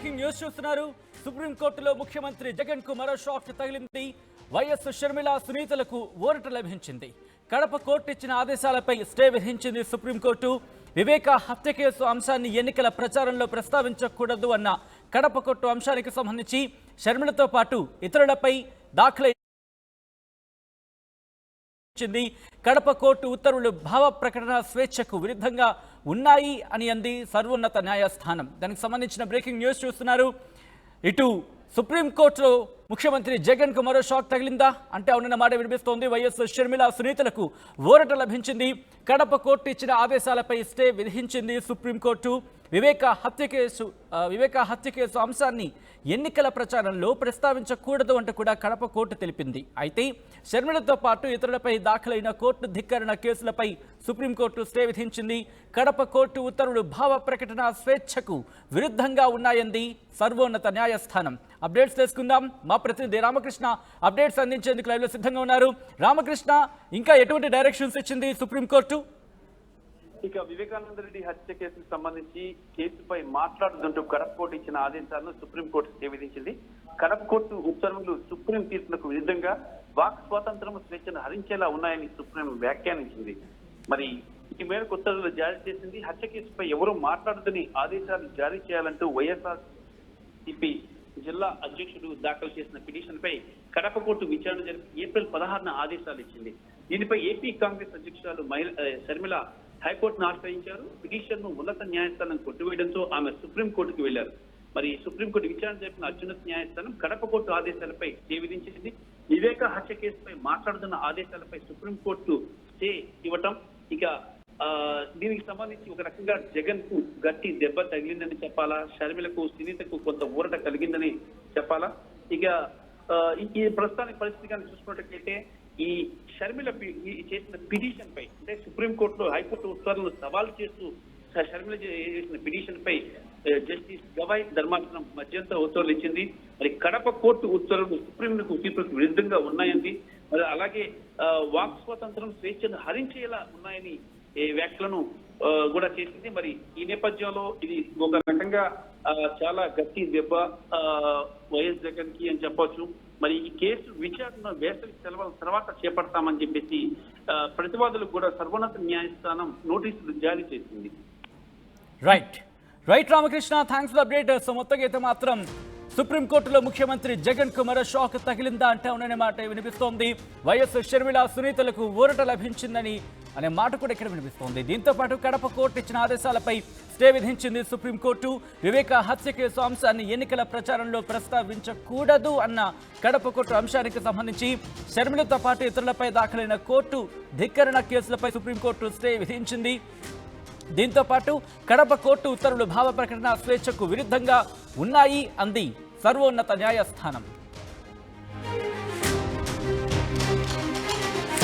Breaking news చూస్తున్నారు. సుప్రీంకోర్టులో ముఖ్యమంత్రి జగన్ కు మరో షాక్ తగిలింది. వైఎస్ షర్మిల సునీతలకు ఊరట లభించింది. కడప కోర్టు ఇచ్చిన ఆదేశాలపై స్టే విధించింది సుప్రీంకోర్టు. వివేక హత్య కేసు అంశాన్ని ఎన్నికల ప్రచారంలో ప్రస్తావించకూడదు అన్న కడప కోర్టు అంశానికి సంబంధించి షర్మిలతో పాటు ఇతరులపై దాఖలై కడప కోర్టు ఉత్తర్వులు భావ ప్రకటన స్వేచ్ఛకు విరుద్ధంగా ఉన్నాయి అని అంది సర్వోన్నత న్యాయస్థానం. దానికి సంబంధించిన బ్రేకింగ్ న్యూస్ చూస్తున్నారు. ఇటు సుప్రీంకోర్టులో ముఖ్యమంత్రి జగన్ కు మరో షాక్ తగిలిందా అంటే అవునన్న మాట వినిపిస్తోంది. వైఎస్ షర్మిల సునీతలకు ఊరట లభించింది. కడప కోర్టు ఇచ్చిన ఆదేశాలపై స్టే విధించింది సుప్రీంకోర్టు. వివేక హత్య కేసు అంశాన్ని ఎన్నికల ప్రచారంలో ప్రస్తావించకూడదు అంటూ కూడా కడప కోర్టు తెలిపింది. అయితే షర్మిలతో పాటు ఇతరులపై దాఖలైన కోర్టు ధిక్కరణ కేసులపై సుప్రీంకోర్టు స్టే విధించింది. కడప కోర్టు ఉత్తర్వులు భావ ప్రకటన స్వేచ్ఛకు విరుద్ధంగా ఉన్నాయంది సర్వోన్నత న్యాయస్థానం. అప్డేట్స్ తెలుసుకుందాం. మా ప్రతినిధి రామకృష్ణ అప్డేట్స్ అందించేందుకు లైవ్లో సిద్ధంగా ఉన్నారు. రామకృష్ణ, ఇంకా ఎటువంటి డైరెక్షన్స్ ఇచ్చింది సుప్రీంకోర్టు? ఇక వివేకానంద రెడ్డి హత్య కేసుకు సంబంధించి కేసుపై మాట్లాడుతుంటూ కడప కోర్టు ఇచ్చిన ఆదేశాలను సుప్రీంకోర్టు స్టే విధించింది. కడప కోర్టు ఉత్తర్వులు సుప్రీం తీర్పులకు విరుద్ధంగా వాక్ స్వాతంత్రం స్వేచ్ఛను హరించేలా ఉన్నాయని సుప్రీం వ్యాఖ్యానించింది. మరి ఈ మేరకు ఉత్తర్వులు జారీ చేసింది. హత్య కేసుపై ఎవరూ మాట్లాడదని ఆదేశాలు జారీ చేయాలంటూ వైఎస్ఆర్సీపీ జిల్లా అధ్యక్షుడు దాఖలు చేసిన పిటిషన్ పై కడప కోర్టు విచారణ జరిపి ఏప్రిల్ 16న ఆదేశాలు ఇచ్చింది. దీనిపై ఏపీ కాంగ్రెస్ అధ్యక్షురాలు షర్మిల హైకోర్టును ఆశ్రయించారు. పిటిషన్ ను ఉన్నత న్యాయస్థానం కొట్టివేయడంతో ఆమె సుప్రీంకోర్టుకు వెళ్లారు. మరి సుప్రీంకోర్టు విచారణ జరిపిన అత్యున్నత న్యాయస్థానం కడప కోర్టు ఆదేశాలపై స్టే విధించింది. వివేక హత్య కేసుపై మాట్లాడుతున్న ఆదేశాలపై సుప్రీంకోర్టు స్టే ఇవ్వటం, ఇక దీనికి సంబంధించి ఒక రకంగా జగన్ కు గట్టి దెబ్బ తగిలిందని చెప్పాలా, షర్మిలకు సునీతకు కొంత ఊరట కలిగిందని చెప్పాలా. ఇక ఈ ప్రస్తుతానికి పరిస్థితి కానీ చూసుకున్నట్లయితే ఈ షర్మిల చేసిన పిటిషన్ పై అంటే సుప్రీంకోర్టులో హైకోర్టు ఉత్తర్వులను సవాల్ చేస్తూ షర్మిల చేసిన పిటిషన్ పై జస్టిస్ గవాయ్ ధర్మాసనం మధ్యంతర ఉత్తర్వులు ఇచ్చింది. మరి కడప కోర్టు ఉత్తర్వులు సుప్రీం తీర్పులకు విరుద్ధంగా ఉన్నాయని, మరి అలాగే వాక్ స్వాతంత్రం స్వేచ్ఛను హరించేలా ఉన్నాయని వ్యాఖ్యలను కూడా చేసింది. మరి ఈ నేపథ్యంలో ఇది ఒక రకంగా చాలా గట్టి దెబ్బ వైఎస్ జగన్ కి అని చెప్పొచ్చు. మరి ఈ కేసు విచారణ వేసవి సెలవుల తర్వాత చేపడతామని చెప్పేసి ప్రతివాదులకు కూడా సర్వోన్నత న్యాయస్థానం నోటీసులు జారీ చేసింది. Right Ramakrishna, thanks for update. So మొత్తంగా అయితే మాత్రం సుప్రీంకోర్టులో ముఖ్యమంత్రి జగన్ కు మరో షాక్ తగిలిందా అంటే అవుననే మాట వినిపిస్తోంది. వైఎస్ షర్మిల సునీతలకు ఊరట లభించిందని అనే మాట కూడా ఇక్కడ వినిపిస్తోంది. దీంతో పాటు కడప కోర్టు ఇచ్చిన ఆదేశాలపై స్టే విధించింది సుప్రీంకోర్టు. వివేక హత్య కేసు అంశాన్ని ఎన్నికల ప్రచారంలో ప్రస్తావించకూడదు అన్న కడప కోర్టు అంశానికి సంబంధించి షర్మిలతో పాటు ఇతరులపై దాఖలైన కోర్టు ధిక్కరణ కేసులపై సుప్రీంకోర్టు స్టే విధించింది. దీంతో పాటు కడప కోర్టు ఉత్తర్వులు భావ ప్రకటన స్వేచ్ఛకు విరుద్ధంగా ఉన్నాయి అంది సర్వోన్నత న్యాయస్థానం.